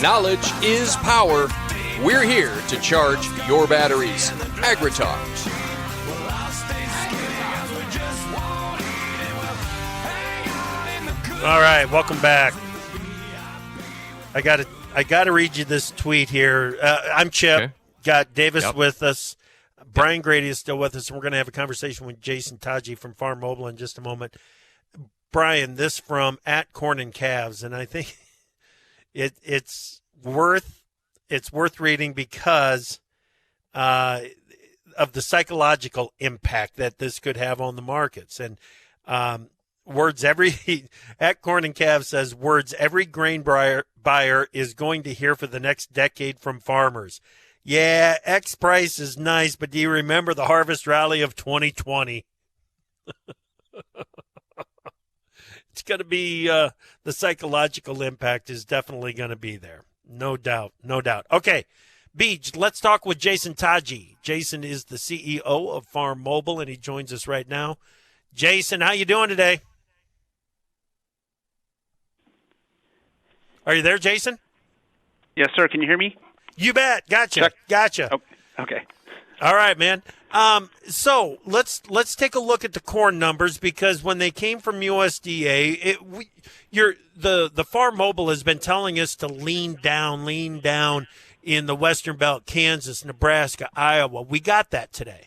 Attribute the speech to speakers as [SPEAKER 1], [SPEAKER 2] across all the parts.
[SPEAKER 1] Knowledge is power. We're here to charge your batteries. AgriTalk.
[SPEAKER 2] All right, welcome back. I got to read you this tweet here. I'm Chip.
[SPEAKER 1] Okay.
[SPEAKER 2] Got Davis with us. Brian Grady is still with us, and we're going to have a conversation with Jason Tatge from Farmobile in just a moment. Brian, this from at Corn and Calves, and I think it's worth reading because of the psychological impact that this could have on the markets. And at Corn and Calves says, words every grain buyer is going to hear for the next decade from farmers. Yeah, X price is nice, but do you remember the harvest rally of 2020? It's going to be the psychological impact is definitely going to be there. No doubt. Okay, Beach, let's talk with Jason Tatge. Jason is the CEO of Farmobile, and he joins us right now. Jason, how you doing today? Are you there, Jason?
[SPEAKER 3] Yes, sir. Can you hear me?
[SPEAKER 2] You bet. Gotcha.
[SPEAKER 3] Oh, okay.
[SPEAKER 2] All right, man. So let's take a look at the corn numbers, because when they came from USDA, the Farmobile has been telling us to lean down in the Western Belt, Kansas, Nebraska, Iowa. We got that today.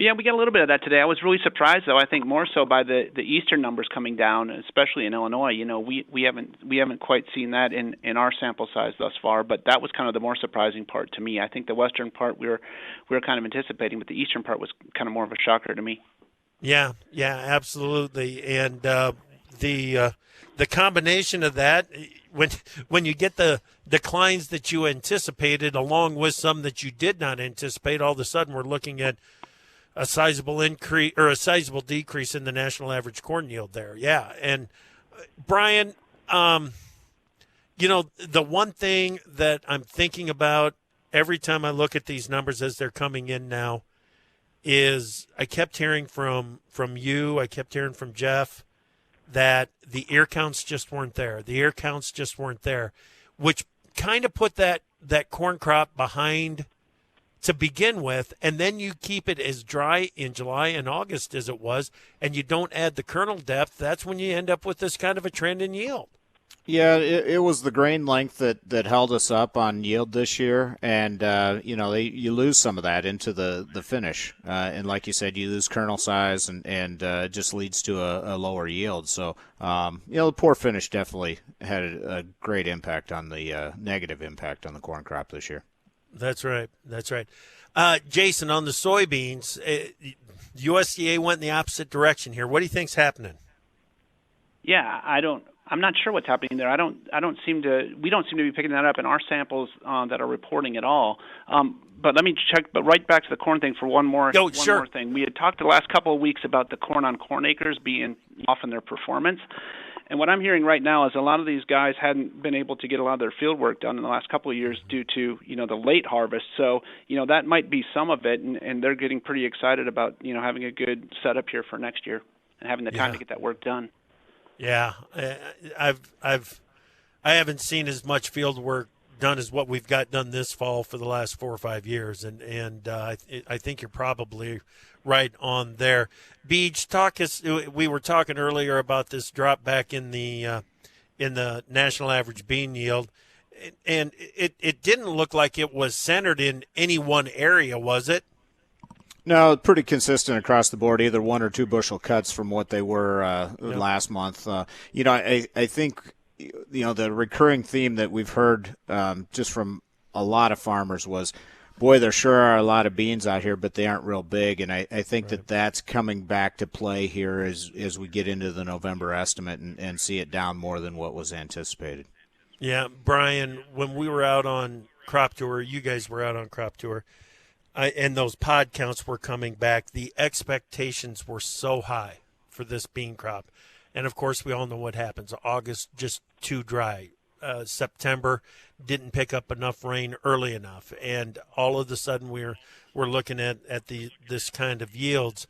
[SPEAKER 3] Yeah, we got a little bit of that today. I was really surprised, though. I think more so by the eastern numbers coming down, especially in Illinois. You know, we haven't quite seen that in our sample size thus far. But that was kind of the more surprising part to me. I think the western part we were kind of anticipating, but the eastern part was kind of more of a shocker to me.
[SPEAKER 2] Yeah, absolutely. And the combination of that, when you get the declines that you anticipated, along with some that you did not anticipate, all of a sudden we're looking at a sizable increase or a sizable decrease in the national average corn yield there. Yeah. And Brian, the one thing that I'm thinking about every time I look at these numbers as they're coming in now is I kept hearing from you, I kept hearing from Jeff that the ear counts just weren't there. Which kind of put that corn crop behind to begin with, and then you keep it as dry in July and August as it was, and you don't add the kernel depth. That's when you end up with this kind of a trend in yield.
[SPEAKER 4] Yeah, it was the grain length that held us up on yield this year, and you lose some of that into the finish, and like you said, you lose kernel size, and it just leads to a lower yield. So the poor finish definitely had a great impact on the negative impact on the corn crop this year.
[SPEAKER 2] That's right. Jason, on the soybeans, USDA went in the opposite direction here. What do you think's happening?
[SPEAKER 3] Yeah, I'm not sure what's happening there. We don't seem to be picking that up in our samples that are reporting at all. But let me check. But right back to the corn thing for one more thing. We had talked the last couple of weeks about the corn on corn acres being off in their performance. And what I'm hearing right now is a lot of these guys hadn't been able to get a lot of their field work done in the last couple of years due to, the late harvest. So, that might be some of it, and they're getting pretty excited about, having a good setup here for next year and having the time to get that work done. Yeah,
[SPEAKER 2] I haven't seen as much field work done as what we've got done this fall for the last 4 or 5 years, and I think you're probably right on there. Beach, we were talking earlier about this drop back in the national average bean yield, and it didn't look like it was centered in any one area, was it?
[SPEAKER 4] No, pretty consistent across the board, either 1 or 2 bushel cuts from what they were last month. I think the recurring theme that we've heard just from a lot of farmers was, boy, there sure are a lot of beans out here, but they aren't real big. And I think that's coming back to play here as we get into the November estimate and see it down more than what was anticipated.
[SPEAKER 2] Yeah, Brian, when we were out on crop tour, you guys were out on crop tour, and those pod counts were coming back. The expectations were so high for this bean crop. And, of course, we all know what happens. August, just too dry. September didn't pick up enough rain early enough, and all of a sudden we're looking at this kind of yields.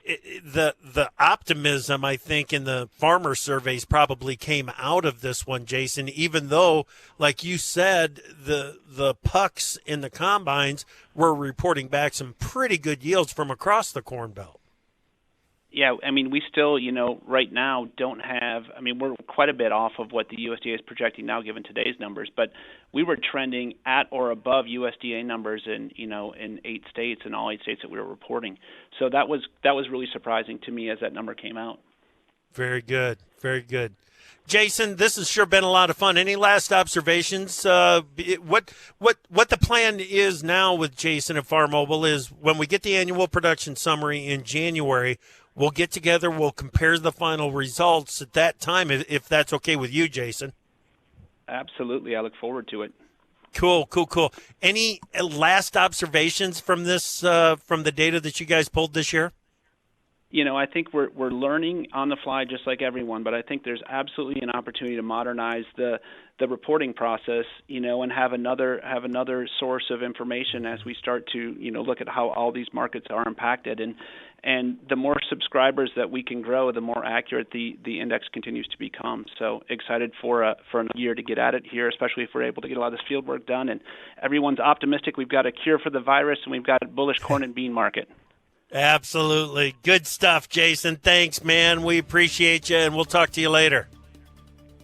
[SPEAKER 2] the optimism, I think, in the farmer surveys probably came out of this one, Jason, even though, like you said, the pucks in the combines were reporting back some pretty good yields from across the Corn Belt.
[SPEAKER 3] Yeah, I mean, we still, right now don't have, we're quite a bit off of what the USDA is projecting now given today's numbers, but we were trending at or above USDA numbers in 8 states, in all 8 states that we were reporting. So that was really surprising to me as that number came out.
[SPEAKER 2] Very good. Very good. Jason, this has sure been a lot of fun. Any last observations? What the plan is now with Jason at Farmobile is when we get the annual production summary in January, we'll get together, we'll compare the final results at that time, if that's okay with you, Jason.
[SPEAKER 3] Absolutely. I look forward to it.
[SPEAKER 2] Cool. Any last observations from this, from the data that you guys pulled this year?
[SPEAKER 3] I think we're learning on the fly just like everyone, but I think there's absolutely an opportunity to modernize the reporting process, and have another source of information as we start to, look at how all these markets are impacted. And the more subscribers that we can grow, the more accurate the index continues to become. So excited for another year to get at it here, especially if we're able to get a lot of this field work done. And everyone's optimistic. We've got a cure for the virus, and we've got a bullish corn and bean market.
[SPEAKER 2] Absolutely. Good stuff, Jason. Thanks, man. We appreciate you, and we'll talk to you later.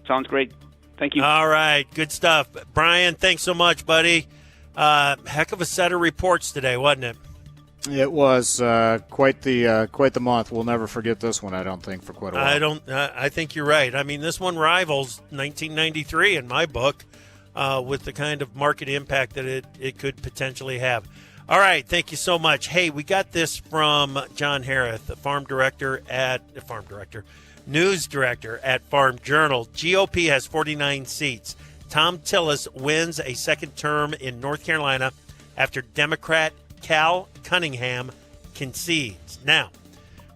[SPEAKER 3] Sounds great. Thank you.
[SPEAKER 2] All right. Good stuff. Brian, thanks so much, buddy. Heck of a set of reports today, wasn't it?
[SPEAKER 4] It was quite the month. We'll never forget this one, I don't think, for quite a while.
[SPEAKER 2] I think you're right. I mean, this one rivals 1993 in my book with the kind of market impact that it could potentially have. All right, thank you so much. Hey, we got this from John Harris, the news director at Farm Journal. GOP has 49 seats. Tom Tillis wins a second term in North Carolina after Democrat Cal Cunningham concedes. Now,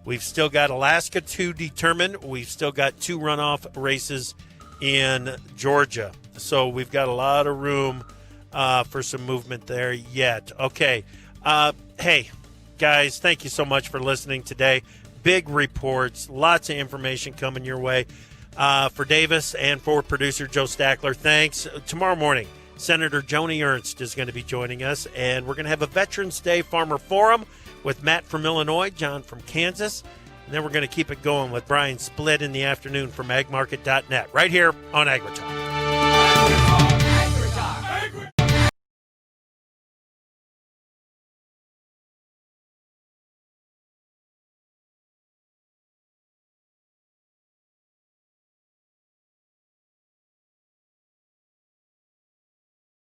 [SPEAKER 2] we've still got Alaska to determine. We've still got 2 runoff races in Georgia. So we've got a lot of room for some movement there yet. Okay. Hey, guys, thank you so much for listening today. Big reports, lots of information coming your way. For Davis and for producer Joe Stackler, thanks. Tomorrow morning, Senator Joni Ernst is going to be joining us, and we're going to have a Veterans Day Farmer Forum with Matt from Illinois, John from Kansas, and then we're going to keep it going with Brian Split in the afternoon from agmarket.net right here on AgriTalk.